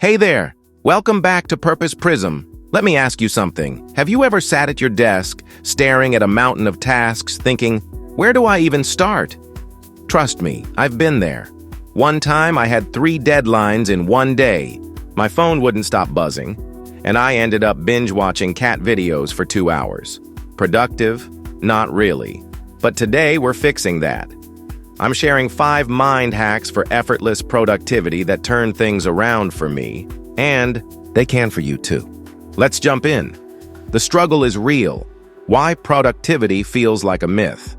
Hey there! Welcome back to Purpose Prism. Let me ask you something. Have you ever sat at your desk, staring at a mountain of tasks, thinking, where do I even start? Trust me, I've been there. One time I had 3 deadlines in one day. My phone wouldn't stop buzzing, and I ended up binge-watching cat videos for 2 hours. Productive? Not really. But today we're fixing that. I'm sharing 5 mind hacks for effortless productivity that turn things around for me, and they can for you too. Let's jump in. The struggle is real. Why productivity feels like a myth.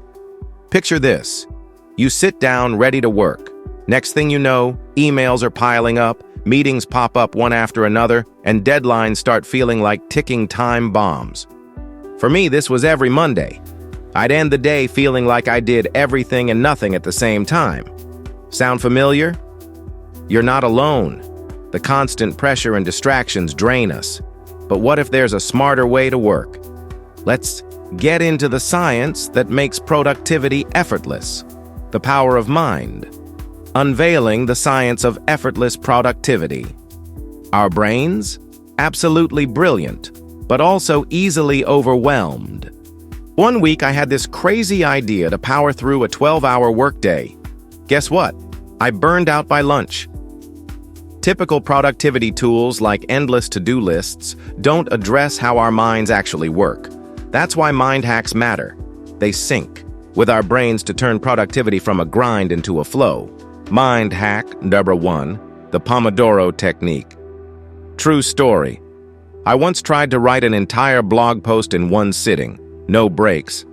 Picture this. You sit down ready to work. Next thing you know, emails are piling up, meetings pop up one after another, and deadlines start feeling like ticking time bombs. For me, this was every Monday. I'd end the day feeling like I did everything and nothing at the same time. Sound familiar? You're not alone. The constant pressure and distractions drain us. But what if there's a smarter way to work? Let's get into the science that makes productivity effortless. The power of mind. Unveiling the science of effortless productivity. Our brains? Absolutely brilliant, but also easily overwhelmed. One week I had this crazy idea to power through a 12-hour workday. Guess what? I burned out by lunch. Typical productivity tools like endless to-do lists don't address how our minds actually work. That's why mind hacks matter. They sync with our brains to turn productivity from a grind into a flow. Mind hack number 1, the Pomodoro Technique. True story. I once tried to write an entire blog post in one sitting. No breaks.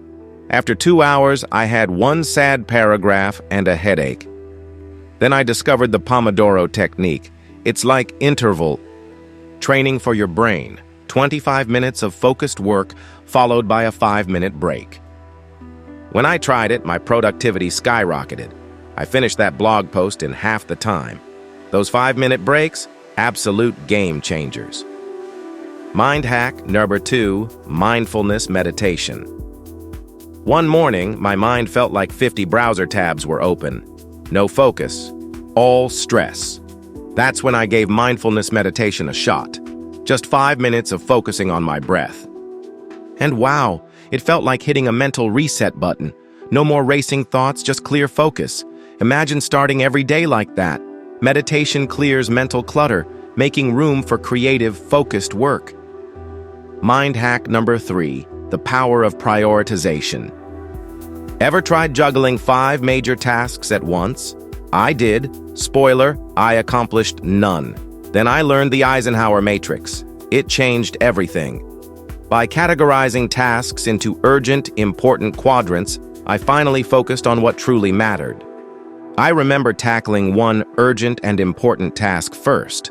After 2 hours, I had one sad paragraph and a headache. Then I discovered the Pomodoro Technique. It's like interval training for your brain. 25 minutes of focused work followed by a 5-minute break. When I tried it, my productivity skyrocketed. I finished that blog post in half the time. Those 5-minute breaks, absolute game changers. Mind hack number 2, Mindfulness Meditation. One morning, my mind felt like 50 browser tabs were open. No focus, all stress. That's when I gave mindfulness meditation a shot. Just 5 minutes of focusing on my breath. And wow, it felt like hitting a mental reset button. No more racing thoughts, just clear focus. Imagine starting every day like that. Meditation clears mental clutter, making room for creative, focused work. Mind hack number 3, the power of prioritization. Ever tried juggling 5 major tasks at once? I did. Spoiler, I accomplished none. Then I learned the Eisenhower matrix. It changed everything. By categorizing tasks into urgent, important quadrants, I finally focused on what truly mattered. I remember tackling one urgent and important task first,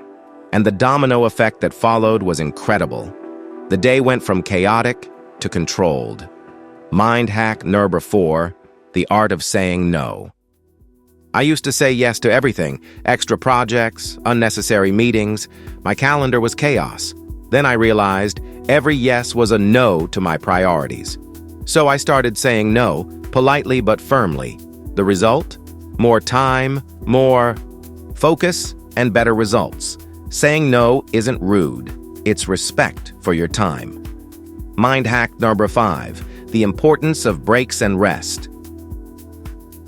and the domino effect that followed was incredible. The day went from chaotic to controlled. Mind hack number 4, the art of saying no. I used to say yes to everything, extra projects, unnecessary meetings. My calendar was chaos. Then I realized every yes was a no to my priorities. So I started saying no, politely but firmly. The result? More time, more focus, and better results. Saying no isn't rude. It's respect for your time. Mind hack number 5, the importance of breaks and rest.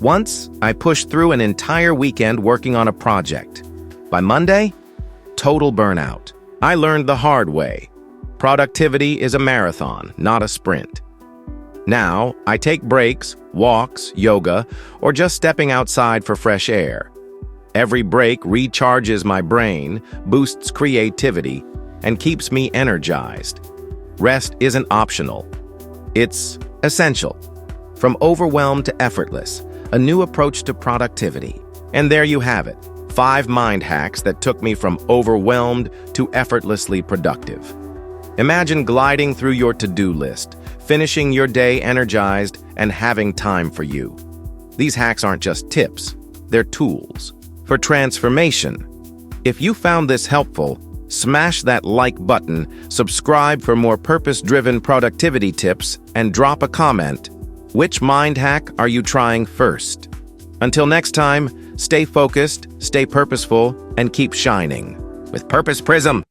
Once, I pushed through an entire weekend working on a project. By Monday, total burnout. I learned the hard way. Productivity is a marathon, not a sprint. Now, I take breaks, walks, yoga, or just stepping outside for fresh air. Every break recharges my brain, boosts creativity, and keeps me energized. Rest isn't optional. It's essential. From overwhelmed to effortless, a new approach to productivity. And there you have it, 5 mind hacks that took me from overwhelmed to effortlessly productive. Imagine gliding through your to-do list, finishing your day energized, and having time for you. These hacks aren't just tips, they're tools for transformation. If you found this helpful, smash that like button, subscribe for more purpose-driven productivity tips, and drop a comment. Which mind hack are you trying first? Until next time, stay focused, stay purposeful, and keep shining. With Purpose Prism,